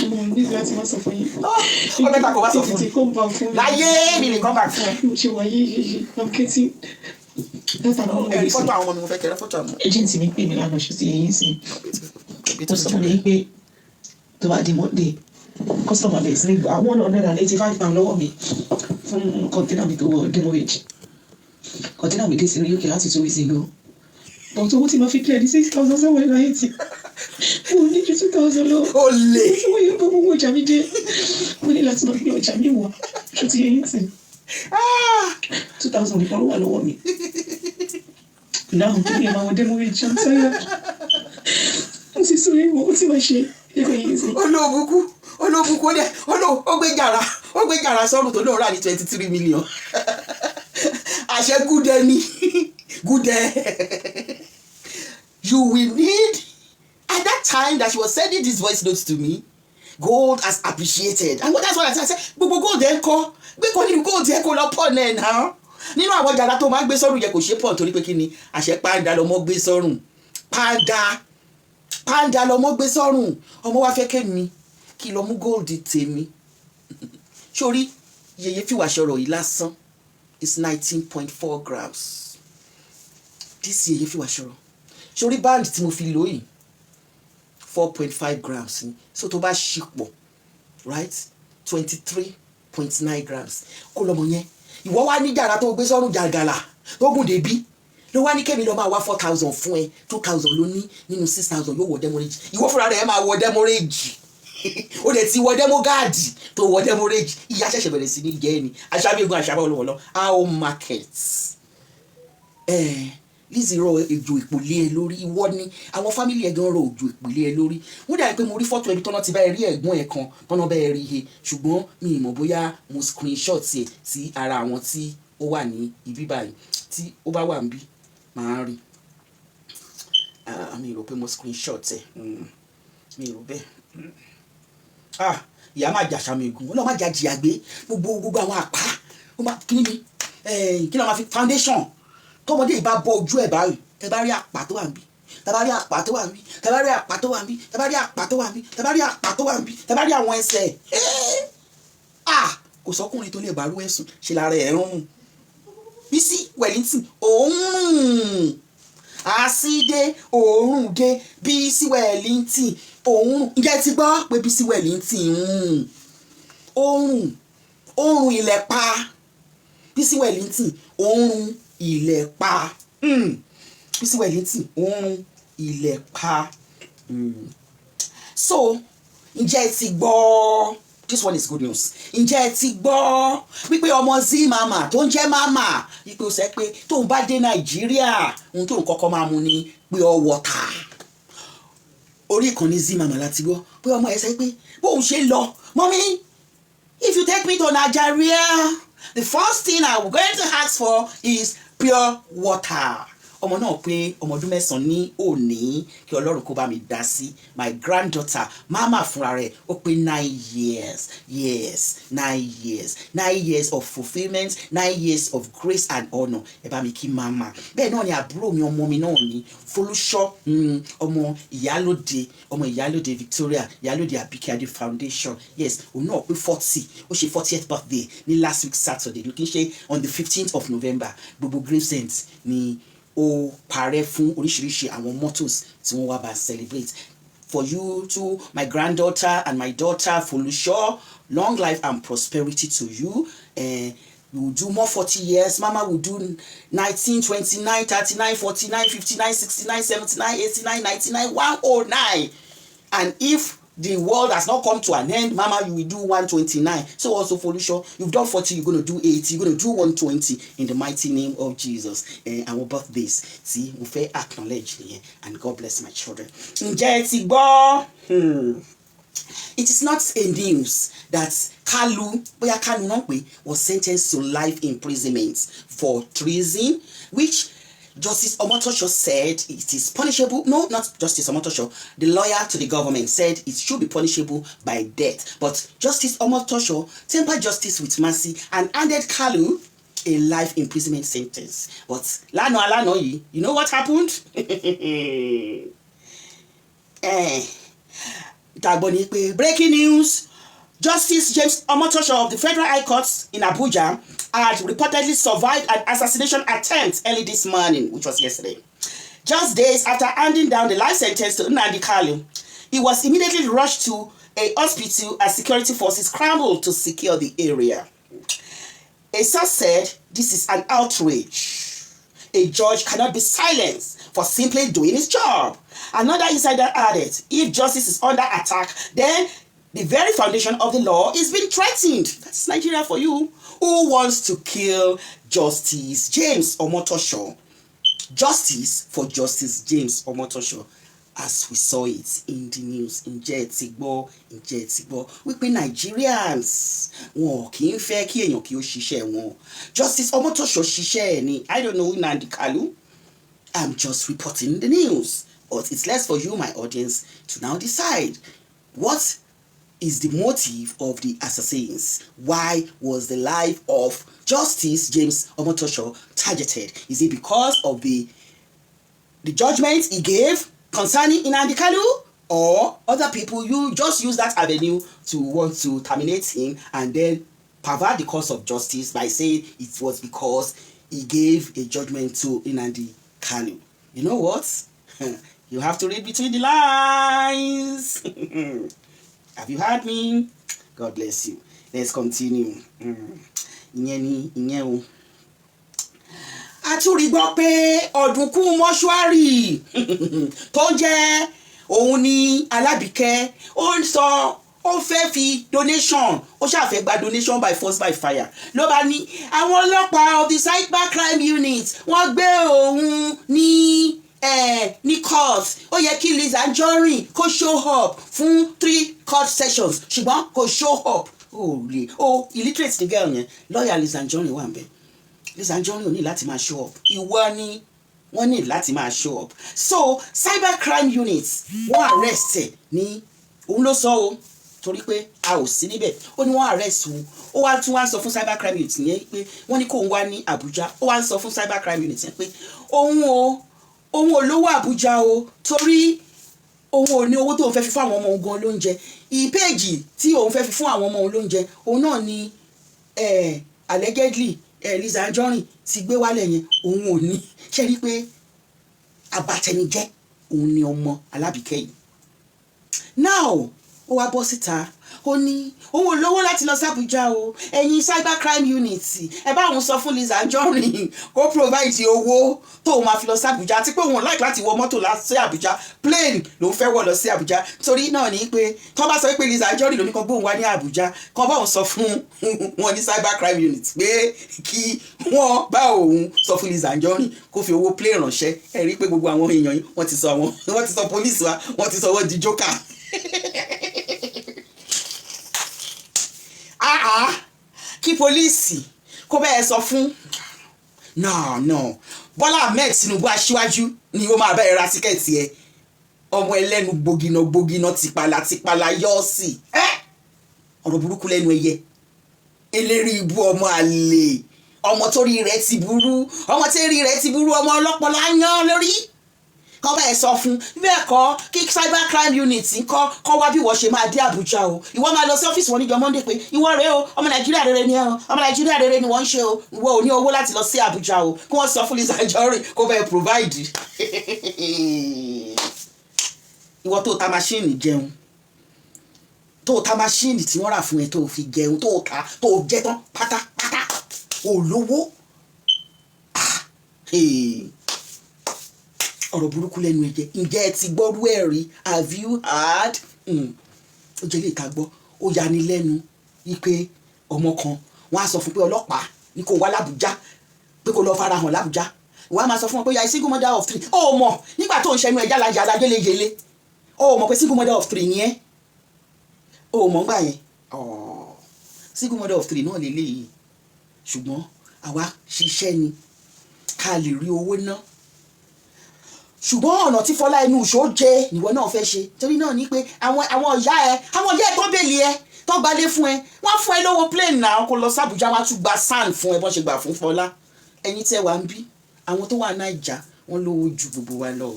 mo ní láti má sọ fún yín. ó bẹ́ẹ̀ kó bá sọ fún mi láyé mi lè come back fún ẹ. mo ṣe wáyé yìí i'm getting dátà mọ́ mo lè sùn. fọ́tò àwọn ọmọ mi mo fẹ́ kẹ́rẹ́ fọ́tò àwọn. agent mi pè mí lánàá ṣe ti yẹn sìn. ó sọ mi pé tó bá di Monday customer base ní gba £185 lọ́wọ́ mi fún kọ́ńtínà mi tó wọ Greenwich kọ́ńtínà mi dé sí UK láti 2 weeks ago but owó tí ma fi clear di 6,780 mo ní ju 2,000 lọ. ó lè. mo yẹ kó gbogbo ọjà mi dé mo ní láti máa gbé ọjà mi wọ̀ ṣó ti yẹn sìn 2,000 nìkan ló wà lọ́wọ́ mi now kí ni àwọn demo rich i'm tired mo ti sọ yẹn mo ti máa ṣe ẹgbẹ́ yẹn sìn. olóbùkú ó gbé jàrá sọ́run tó lóun rà ní 23 million àṣẹ gúdẹ ni gúdẹ you will need at that time that she was sending this voice notes to me gold has appreciated and that's what I say gbogbo gold ẹ̀ kọ́ gbé kọ́ nínú gold ẹ̀ kọ́ lọ pọ̀ náà náà nínú àwọn jàrá tó máa ń gbé sọ́rùn yẹ kò ṣe pọ̀ torí pé kí ni àṣẹ pàǹdà lọmọ gbé sọ́rùn pàǹdà lọmọ gbé sọ́rùn ọmọ wa fẹ́ kémi kí lọ mú gold tèmi sórí yèyé fìwà ṣọ̀rọ̀ yìí lásán is 19.4 grams this yèyé fìwà ṣọ̀rọ̀ sórí band tí mo fi lò yìí 4.5 grams ni so tó bá ṣì pọ̀ right 23.9 grams kó lọ́mọ yẹn ìwọ wá ní jàrá tó gbé sọ́rùn jàgàlà tó gùn débí ló wá ní kẹ́mi lọ́ máa wá 4,000 fún ẹ 2,000 ló ní nínú 6,000 yóò wọ demorage ìwọ fúnra rẹ̀ máa wọ demorage ó lè ti wọ demogaadi tó wọ demorage ìyá ṣẹ̀ṣẹ̀ bẹ̀rẹ̀ sí ní jẹ́ ni aṣáájú aṣáájú olówólọ́ how market Lizzy rọ òjò ìpòlé ẹ lórí ìwọ ni àwọn fámìlì ẹ gan rọ òjò ìpòlé ẹ lórí wọ́n dà pé mo rí fọ́tò ẹbí tọ́nà ti bá ẹ rí ẹ̀gbọ́n ẹ kan tọ́nà bá ẹ rí he ṣùgbọ́n mi ì mọ̀ bóyá mo screenshot ẹ sí ara àwọn tí ó wà ní ibi báyìí tí ó bá wà níbí màá rí mi rò pé mo screenshot ẹ mi rò bẹ́ẹ̀ ìyá máa jà sàmìgùn ó lọ́ máa jà jìyàgbé gbogbo àwọn àpá kí ni kí ló máa fi foundation tọmọdé ìbá bọ ojú ẹ báyìí tẹ bá rí àpá tó wà níbí tẹ bá rí àpá tó wà níbí tẹ bá rí àpá tó wà níbí tẹ bá rí àpá tó wà níbí tẹ bá rí àpá tó wà níbí tẹ bá rí àwọn ẹsẹ̀ kò sọkùnrin tó lè bá rú ẹ̀sùn ṣe lára ẹ̀ rún Bísí Wellington òórùn àṣìdé òórùn dé Bísí Wellington òórùn ǹjẹ́ ti gbọ́ pé Bísí Wellington òórùn ilẹ̀ pa Bísí Wellington òórùn ilẹ̀ pa Bísí Wellington òórùn ilẹ̀ pa so ǹjẹ́ ti gbọ́ this one is good news ǹjẹ́ ti gbọ́ wípé ọmọ Z mama tó ń jẹ́ mama wípé ó sẹ́ pé tóun bá dé Nàìjíríà ohun tóun kọ́kọ́ máa mu ni pure water orí ìkànnì Z mama láti gbọ́ pé ọmọ ẹ sẹ́ pé bóun ṣe lọ mommy if you take me to Nigeria the first thing I'm going to ask for is pure water ọmọ náà pé ọmọ ọdún 9 ní òní kí Ọlọ́run kó bá mi dá sí my granddaughter mama fúnra rẹ̀ ó pé 9 years of fulfilment 9 years of grace and honour ẹ bá mi kí mama bẹ́ẹ̀ náà ni àbúrò mi ọmọ mi náà ní Folúṣọ́ ọmọ ìyálóde Victoria ìyálóde Abikade foundation yes òun náà pé 40 ó ṣe 40th birthday ní last week Saturday ló kí n ṣe on the 15th of November gbogbo Gravesend ni ó parẹ́ fún oríṣiríṣi àwọn mottos tí wọ́n wá bá celebrate for you too my granddaughter and my daughter Folúṣọ́ long life and prosperity to you you will do more 40 years mama will do 19 29 39 49 59 69 79 89 99 109 and if the world has not come to an end mama you will do 129 so also Folúṣọ́ you've done 40 you're going to do 80 you're going to do 120 in the mighty name of Jesus our birthdays see mo fẹ́ acknowledge here and God bless my children ǹjẹ́ ti gbọ́ it is not a news that Kalu náà pé was sentenced to life imprisonment for treason which Justice Omotosho said it is punishable. No, not Justice Omotosho. The lawyer to the government said it should be punishable by death. But Justice Omotosho tempered justice with mercy and handed Kalu a life imprisonment sentence. But lano you know what happened? Breaking news. Justice James Omotosho of the Federal High Court in Abuja had reportedly survived an assassination attempt early this morning, which was yesterday. Just days after handing down the life sentence to Nnamdi Kanu, he was immediately rushed to a hospital as security forces scrambled to secure the area. A source said, "This is an outrage. A judge cannot be silenced for simply doing his job." Another insider added, "If justice is under attack, then the very foundation of the law is being threatened." That's Nigeria for you. Who wants to kill Justice James Omotosho? Justice for Justice James Omotosho, as we saw it in the news. Ǹjẹ́ ti gbọ́ wípé Nigerians wọn kì í fẹ́ kí èèyàn kí ó ṣiṣẹ́ wọn. Justice Omotosho ṣiṣẹ́ ẹ̀ ni. I don't know Nnamdi Kanu. I'm just reporting the news. But it's less for you, my audience, to now decide what is the motive of the assassins? Why was the life of Justice James Omotosho targeted? Is it because of the judgment he gave concerning Nnamdi Kanu, or other people you just use that avenue to want to terminate him and then pervert the course of justice by saying it was because he gave a judgment to Nnamdi Kanu? You know what? You have to read between the lines. Have you heard me? God bless you. Let's continue. A tún rí gbọ́ pé ọ̀dùnkún mọ́ṣúárì tó jẹ́ òun ni Alábìkẹ́ ó ń sọ ó fẹ́ fi donation ó ṣàfẹ́ gba donation by force by fire ló bá ní àwọn ọlọ́pàá of the cyber crime unit wọ́n gbé òun ní court ó yẹ kí Liz Anjorin kó show up fún 3 court sessions ṣùgbọ́n kò show up illiterate ni girl yẹn lawyer Liz Anjorin wà ń bẹ̀. Liz Anjorin ò ní láti máa show up, ìwọ ni wọ́n ní láti máa show up. So cyber crime units wọ́n arrest ẹ̀ ní òun ló sọ o torí pé a ò sí níbẹ̀ ó ní wọ́n arrest òun ó wá tún wá sọ fún cyber crime unit yẹn pé wọ́n ní kóun wá ní Abuja ó wá sọ fún cyber crime unit yẹn pé òun ò lówó Abuja o torí òun ò ní owó tó òun fẹ́ fi fún àwọn ọmọ òun gan lóúnjẹ ìpéjì tí òun fẹ́ fi fún àwọn ọmọ òun lóúnjẹ òun náà ni allegedly Liz Anjorin ti gbé wálẹ̀ yẹn òun ò ní ṣe rí pé abatẹnijẹ́ òun ni ọmọ Alábìkẹ́ yìí. Now ó wá bọ́ síta ó ní òun ò lówó láti lọ sí Abuja o ẹ̀yin cyber crime unit ẹ bá òun sọ fún Liz Anjorin kó provide owó tóun máa fi lọ sí Abuja àti pé òun like láti wọ mọ́tò lọ sí Abuja plane lòun fẹ́ wọ̀ lọ sí Abuja torí náà ní pé tó bá sọ pé Liz Anjorin ló ní kan gbóhùn wá ní Abuja kan bá òun sọ fún wọn ní cyber crime unit pé kí wọ́n bá òun sọ fún Liz Anjorin kó fi owó plane ránṣẹ́ ẹ rí pé gbogbo àwọn èèyàn yìí wọ́n ti sọ police wa wọ́n ti sọ wọ́n di joker. Kí pólíìsì kó bẹ́ẹ̀ sọ fún no Bọ́lá Ahmed Tinubu aṣíwájú ni ó máa bẹ́ẹ̀ ra tíkẹ́ẹ̀tì ẹ ọmọ ẹlẹ́nu gbogina tìpalà yọ́ sí ọ̀rọ̀ burúkú lẹ́nu ẹyẹ eléré ibú ọmọ àlè ọmọ torí rẹ̀ ti burú ọmọ ọlọ́pọlọ yán lórí kọ́ bẹ́ẹ̀ sọ fún bẹ́ẹ̀ kọ́ kí cyber crime unit kọ́ wá bí wọ́n ṣe máa dé Àbújá o ìwọ máa lọ sí ọ́fíìsì wọn níjọ́ Monday pé ìwọ rèé o ọmọ Nàìjíríà rere ni ẹ o ọmọ Nàìjíríà rere ni wọ́n ń ṣe o ìwọ ò ní owó láti lọ sí Àbújá o kí wọ́n sọ fún Liz Anjorin kó bẹ́ẹ̀ provide. Ìwọ tó ta máṣíìnì jẹun tó ta máṣíìnì tí wọ́n rà fún ẹ tó fi jẹun tó jẹ tán pátápátá olówó ọ̀rọ̀ burúkú lẹ́nu ẹ̀jẹ̀ ǹjẹ́ ẹ ti gbọ́rú ẹ̀ rí have you heard? Ó jẹ́ lè ta gbọ́ ó yani lẹ́nu wípé ọmọ kan wọ́n á sọ fún pé ọlọ́pàá ní kó wá l'Àbújá pé kó lọ farahàn l'Àbújá wọ́n á máa sọ fún wọn pé ya single mother of 3 ó mọ̀ nígbà tó ń ṣẹnu ẹ̀já lajẹ alágélégélé ó mọ̀ pé single mother of 3 ni ẹ́ ó mọ̀ gbà yẹn single mother of 3 náà lélẹ́yìí ṣùgbọ́n àwa ṣiṣẹ́ ni ká lè rí owó ná ṣùgbọ́n ọ̀nà tí Fọlá inú ìṣó jẹ ìwọ náà fẹ́ ṣe torí náà ní pé àwọn ìyá ẹ tó bèèlì ẹ tó gbalé fún ẹ wọ́n fún ẹ lówó plane náà kó lọ sí Àbújá wọ́n á tún gba sand fún ẹ bọ́n ṣe gbà fún Fọlá ẹ̀yin tẹ́ wà ń bí àwọn tó wà Naija wọ́n lówó ju gbogbo wa lọ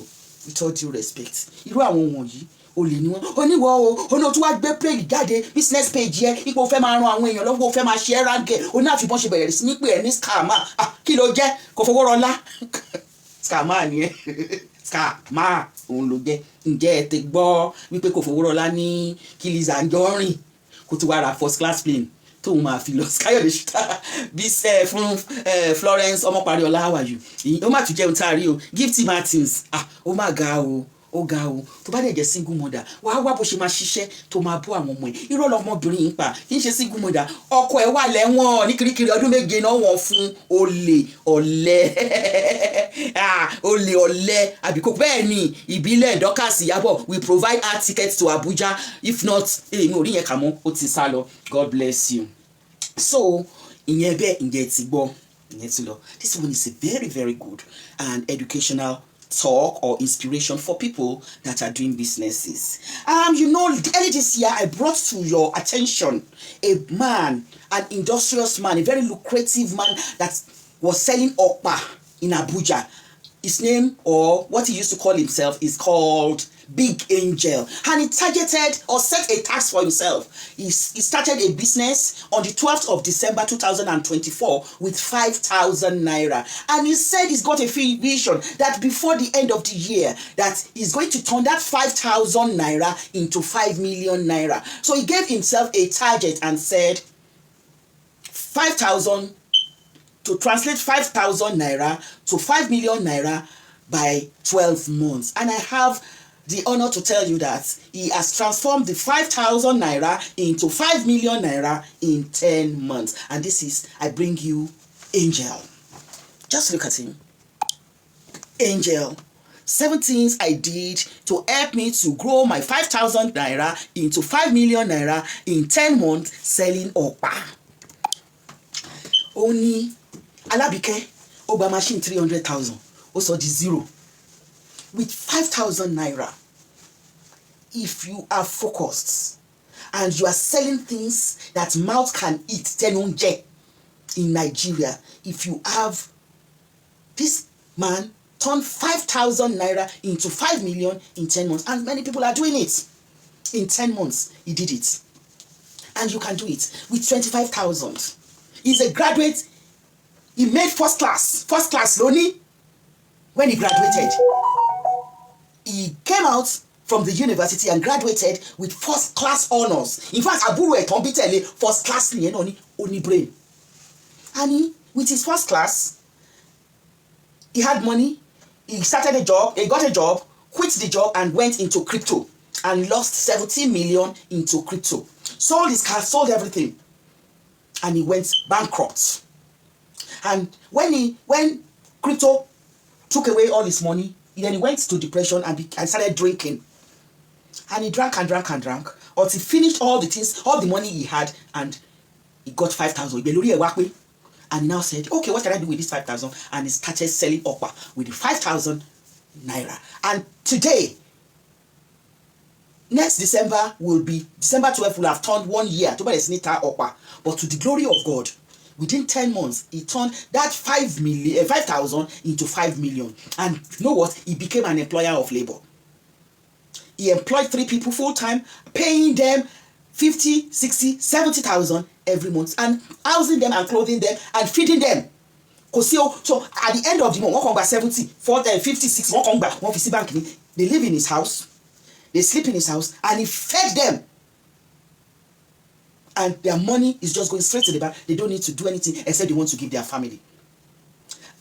with all due respect irú àwọn wọ̀nyí olè ni wọ́n oníwọ̀ o oní o tún wá gbé page jáde business page yẹ ipò fẹ́ máa ran àwọn èèyàn lọ́wọ́ fẹ́ máa ṣe ẹ́ rángẹ̀ oní àfibọ́n ṣe bẹ̀rẹ̀ sí ní pé ẹ̀ ní scammer kí ló jẹ́ kò fowó rọlá scammer ni ẹ scammer òun ló jẹ́ ǹjẹ́ ẹ ti gbọ́ wípé kò fowó rọlá ní kí Liz Anjorin kó tún wá ra first class plane tóun máa fi lọ Káyọ̀dé ṣútà bí fún Florence Ọmọparíọlá àwàyù ó má tún jẹun tá a rí o Gifty Martins ó má ga o ó ga o tó bá dẹ̀ jẹ́ single mother wàá wá bó ṣe máa ṣiṣẹ́ tó máa bọ́ àwọn ọmọ ẹ̀ irọ́ lọmọbìnrin yìí pa kì í ṣe single mother ọkọ ẹ̀ wà lẹ́wọ̀n ní kirikiri ọdún 7 náà wọ́n fún olè ọ̀lẹ àbíkó bẹ́ẹ̀ ni ìbílẹ̀ Dorcas Ìyábọ̀ we provide our tickets to Abuja if not èmi ò rí yẹn kà mọ́ ó ti sá lọ God bless you. So ìyẹn bẹ́ẹ̀ ǹjẹ́ ti gbọ́ ìyẹn ti lọ this one is a very very good and educational talk or inspiration for people that are doing businesses. Early this year, I brought to your attention a man, an industrious man, a very lucrative man that was selling okpa in Abuja. His name, or what he used to call himself, is called Big Angel, and he targeted or set a task for himself. He started a business on the 12th of December 2024 with 5,000 naira, and he said he's got a vision that before the end of the year that he's going to turn that 5,000 naira into 5 million naira. So he gave himself a target and said 5,000, to translate 5,000 naira to 5 million naira by 12 months. And I have the honor to tell you that he has transformed the 5,000 naira into 5 million naira in 10 months. And this is, I bring you Angel. Just look at him. Angel. 7 things I did to help me to grow my 5,000 naira into 5 million naira in 10 months selling okpa. Only Alabike, Oba machine 300,000. Also the zero. With 5,000 naira, if you are focused and you are selling things that mouth can eat, tenonje in Nigeria, if you have this man turn 5,000 naira into 5 million in 10 months, and many people are doing it. In 10 months, he did it. And you can do it with 25,000. He's a graduate. He made first class Loni. When he graduated, he came out from the university and graduated with first class honors. In fact, Aburu Etombitele first class only brain. And with his first class, he had money. He started a job. He got a job, quit the job, and went into crypto and lost 70 million into crypto. Sold his car, sold everything, and he went bankrupt. And when crypto took away all his money, then he went to depression and started drinking. And he drank and drank and drank until he finished all the things, all the money he had, and he got 5,000. And he now said, okay, what can I do with this 5,000? And he started selling okpa with the 5,000 naira. And today, next December will be, December 12th will have turned 1 year to buy a snita okpa. But to the glory of God, within 10 months, he turned that 5,000 into 5 million. And you know what? He became an employer of labor. He employed 3 people full-time, paying them 50, 60, 70,000 every month, and housing them and clothing them and feeding them. So at the end of the month, one come back 70, 40, 50, 60, one come back, 150 bank. They live in his house, they sleep in his house, and he fed them. And their money is just going straight to the bank. They don't need to do anything except they want to give their family.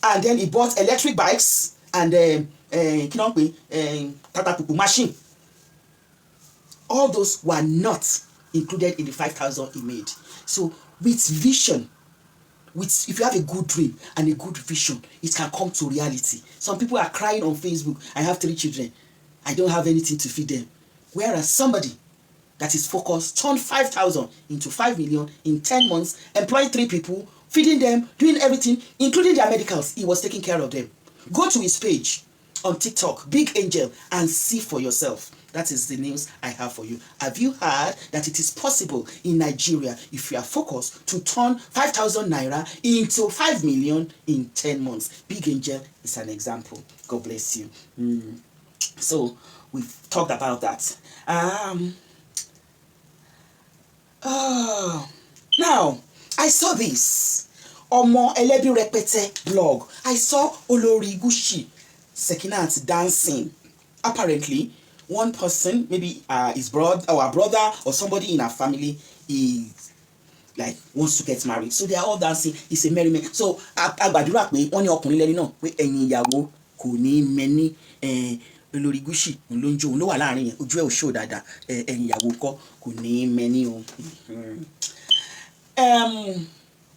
And then he bought electric bikes and machine. All those were not included in the 5,000 he made. So with vision, if you have a good dream and a good vision, it can come to reality. Some people are crying on Facebook, I have 3 children, I don't have anything to feed them. Whereas somebody that is focused turned 5,000 into 5 million in 10 months, employing 3 people, feeding them, doing everything, including their medicals. He was taking care of them. Go to his page on TikTok, Big Angel, and see for yourself. That is the news I have for you. Have you heard that it is possible in Nigeria, if you are focused, to turn 5,000 naira into 5 million in 10 months? Big Angel is an example. God bless you. So we've talked about that. Now, I saw this. Omo Elebi Repete blog. I saw Olori Gushi Sekinat dancing. Apparently, one person, maybe his brother or a brother or somebody in our family, is like wants to get married. So they are all dancing. It's a merriment. So agbadura pe wọ́n ní ọkùnrin lẹ́ni náà pé ẹ̀yin ìyàwó kò ní mẹ́ni Olori Gushi ló ń jó ló wà láàrin yẹn ojú ẹ̀ ò show dáadáa ẹ̀yin ìyàwó kọ́ kò ní mẹ́ni o.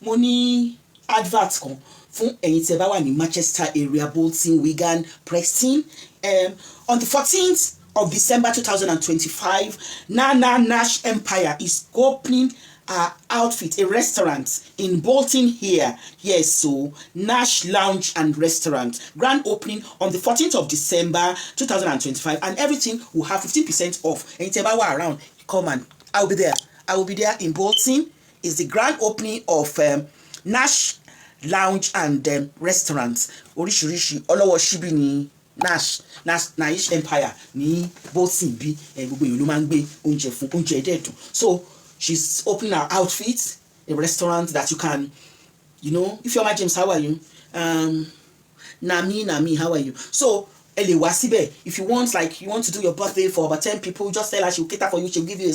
Mo ní advert kan fún ẹ̀yin tí ẹ bá wà ní Manchester area, Bolton, Wigan, Preston. On the 14th of December 2025, Nana Nash Empire is opening outfit, a restaurant in Bolton here. Yes, so Nash Lounge and Restaurant. Grand opening on the 14th of December 2025, and everything will have 15% off. And around, come and I'll be there. I will be there in Bolton. It's the grand opening of Nash Lounge and Restaurant. Oríṣiríṣi ọlọ́wọ́ ṣíbí ni Naish Empire ní Bolton bí gbogbo èèyàn ló máa ń gbé oúnjẹ fún oúnjẹ ẹ̀dẹ̀dùn. So she's opening her outfit, a restaurant that you can, you know, if you're my James, how are you? Nami, how are you? So if you want, like, you want to do your birthday for about 10 people, just tell her, she'll cater for you. She'll give you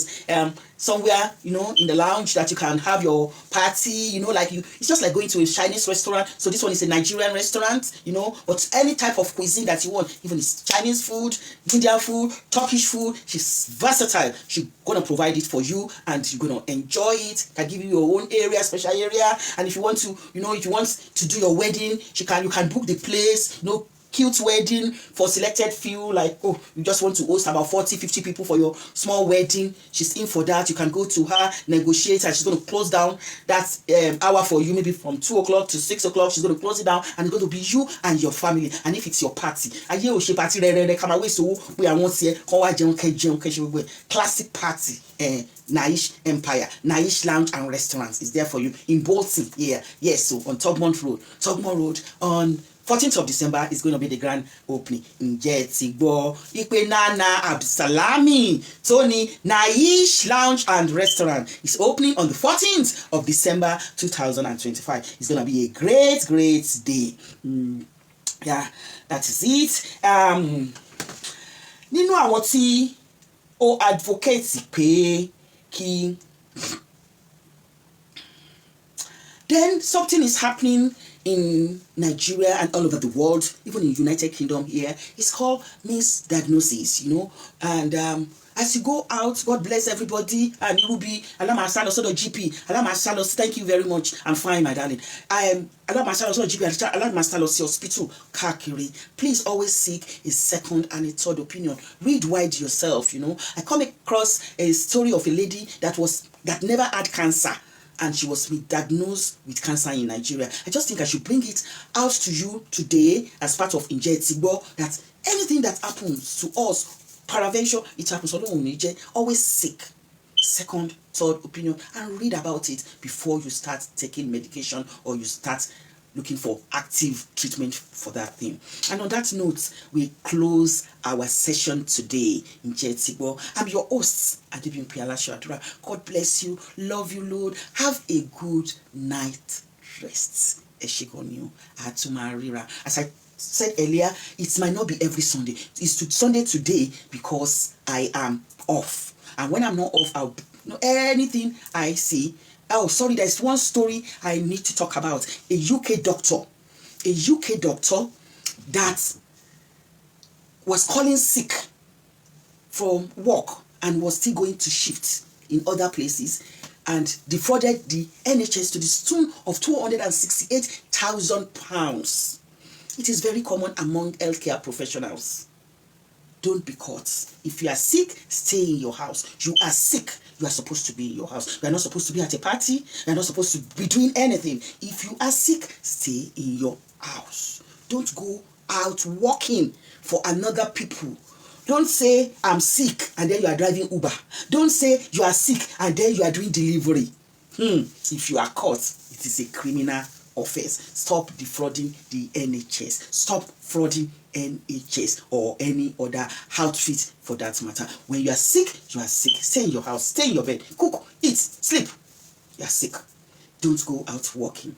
somewhere, you know, in the lounge that you can have your party, you know, like it's just like going to a Chinese restaurant. So this one is a Nigerian restaurant, you know, but any type of cuisine that you want, even it's Chinese food, Indian food, Turkish food, she's versatile. She's gonna provide it for you, and you're gonna enjoy it. Can give you your own area, special area. And if you want to, you know, if you want to do your wedding, you can book the place, you know, cute wedding for selected few, like, oh, you just want to host about 40-50 people for your small wedding. She's in for that. You can go to her, negotiate, and she's going to close down that hour for you, maybe from 2 o'clock to 6 o'clock. She's going to close it down, and it's going to be you and your family. And if it's your party, party, come away, so we are once here, classic party. Naish Empire, Naish Lounge and Restaurants is there for you in Bolton here. Yes, so on Tugmont Road on 14th of December is going to be the grand opening. Ǹjẹ́ ti gbọ́ ipe Nana Absalami Tony Naish Lounge and Restaurant is opening on the 14th of December 2025. It's going to be a great day. Yeah, that is it. Nínú àwọn tí ó advocate pé kí, then something is happening in Nigeria and all over the world, even in United Kingdom here. It's called misdiagnosis, you know. And as you go out, God bless everybody, and you will be GP. Thank you very much. I'm fine, my darling. GP, hospital, Kakiri. Please always seek a second and a third opinion. Read wide yourself, you know. I come across a story of a lady that never had cancer, and she was diagnosed with cancer in Nigeria. I just think I should bring it out to you today as part of Injetibo, that anything that happens to us, paraventure, it happens always seek second, third opinion and read about it before you start taking medication or you start looking for active treatment for that thing. And on that note, we close our session today in Jetibo. I'm your host, Adibin Pialasho Adura. God bless you. Love you, Lord. Have a good night rest. Eshigonyo Atumarira. As I said earlier, it might not be every Sunday. It's Sunday today because I am off. And when I'm not off, anything I see. Oh, sorry, there's one story I need to talk about. A UK doctor that was calling sick from work and was still going to shift in other places and defrauded the NHS to the tune of £268,000. It is very common among healthcare professionals. Don't be caught. If you are sick, stay in your house. You are sick. You are supposed to be in your house. You are not supposed to be at a party. You are not supposed to be doing anything. If you are sick, stay in your house. Don't go out walking for another people. Don't say, I'm sick, and then you are driving Uber. Don't say you are sick, and then you are doing delivery. If you are caught, it is a criminal offense. Stop defrauding the NHS. Stop frauding NHS or any other outfit for that matter. When you are sick, you are sick. Stay in your house, stay in your bed, cook, eat, sleep. You are sick. Don't go out walking.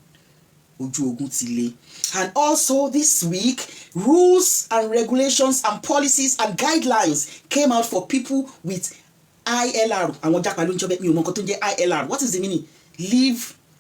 And also this week, rules and regulations and policies and guidelines came out for people with ILR. ILR. What is the meaning?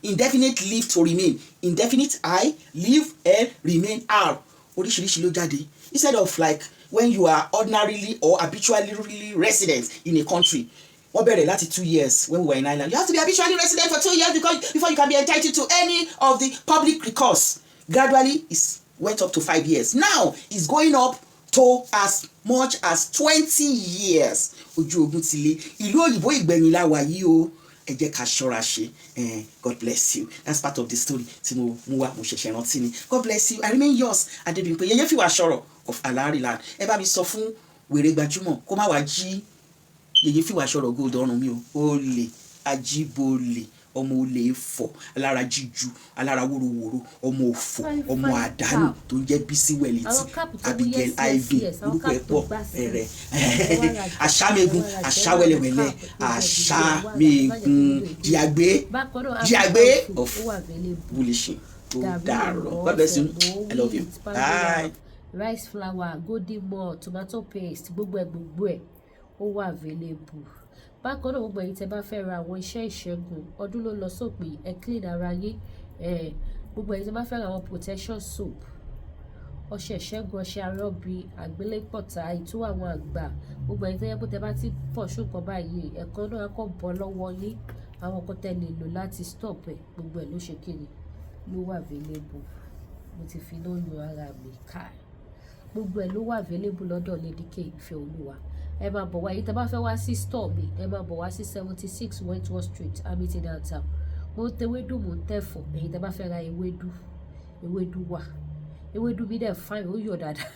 Indefinite leave to remain. Indefinite I, leave L, remain R. Instead of like when you are ordinarily or habitually resident in a country. What better? That's 2 years when we were in Ireland. You have to be habitually resident for 2 years before you can be entitled to any of the public recourse. Gradually, it went up to 5 years. Now, it's going up to as much as 20 years. ẹ jẹ́ ká ṣọ́ra ṣe. God bless you. That's part of the story tí mo mú wá mo ṣẹ̀ṣẹ̀ rántí ni. God bless you. I remain yours Adébímpé Yẹyẹ Fìwà Sọ̀rọ̀ of Alariland. Ẹ bá mi sọ fún wèrè gbajúmọ̀ kó má wá jí Yẹyẹ Fìwà Sọ̀rọ̀ gold ọrùn mi o. Olè ajíbolè ọmọ olè fọ alára jíju alára wóróworó ọmọ òfò ọmọ àdánù tó ń jẹ́ Bísí Wẹ̀lítì Abigail Ivy orúkọ ẹ̀ pọ̀ ẹ̀rẹ̀ àṣàmẹ́gun àṣàwẹ̀lẹ̀wẹ̀lẹ̀ àṣàmẹ́gun jíàgbé of bulishing tó dàrọ̀. God bless you. I love you. Bye. Rice flour, golden malt, tomato paste, gbogbo ẹ̀ ó wà available. Bákan náà gbogbo ẹ̀yin tẹ́ bá fẹ́ ra àwọn iṣẹ́ ìṣègùn ọdún ló lọ sópin ẹ clean ara yín. Gbogbo ẹ̀yin tẹ́ bá fẹ́ ra àwọn protection soap, ọṣẹ ìṣègùn, ọṣẹ arọ́bì, àgbélépọ̀tà, ìtú àwọn àgbà, gbogbo ẹ̀yin tẹ́ yẹ kó tẹ́ bá ti pọ̀ ṣùgbọ́n báyìí ẹ̀kọ́ náà kọ́ bọ́ lọ́wọ́ yín. Àwọn nǹkan tẹ́ lè lò láti stop ẹ̀ gbogbo ẹ̀ ló ṣe kiri ló wà available. Mo ti fi náà yan ara mi ká gbogbo ẹ̀ ló wà available lọ́dọ̀ Lady K Ìfẹ́olúwa. Ẹ máa bọ̀ wá yìí tẹ́ bá fẹ́ wá sí store mi ẹ máa bọ̀ wá sí 76 Wentworth Street Hamilton downtown. Mo ń tewédú mo ń tẹ̀fọ́ ẹ̀yin tẹ́ bá fẹ́ ra ewédú wà ewédú mi dẹ̀ fine ó yọ̀ dáadáa.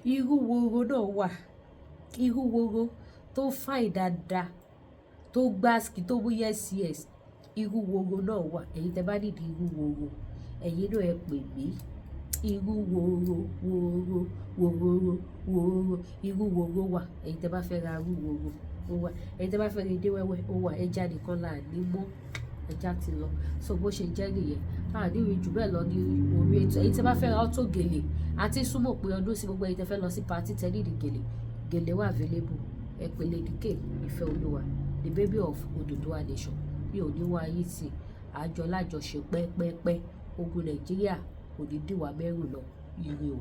Irú woro náà wà irú woro tó fine dáadáa tó gbáàsì tó mú yes irú woro náà wà ẹ̀yin tẹ́ bá nídìí irú woro ẹ̀yin náà ẹ pè mí. Irú woro irú woro wà ẹ̀yin tẹ́ bá fẹ́ ra irú woro ó wà ẹ̀yin tẹ́ bá fẹ́ ra edé wẹ́wẹ́ ó wà ẹja nìkan là ní mọ́ ẹja ti lọ so bó ṣe jẹ́ nìyẹn àdéhùn jù bẹ́ẹ̀ lọ ní orí ètò ẹ̀yin tẹ́ bá fẹ́ ra ọ́tò gèlè àti súnmọ́ pé ọdún sí gbogbo ẹ̀yin tẹ́ fẹ́ lọ sí pàtí tẹ́ nídìí gèlè wà available ẹ pè Lady K Ìfẹ́olúwa the baby of Odùduwà nation bí ò ní wá ayé ti àjọ lájọṣe pẹ́pẹ́pẹ́ ogun Nàìjíríà kò ní dìwà mẹ́rù lọ ire o.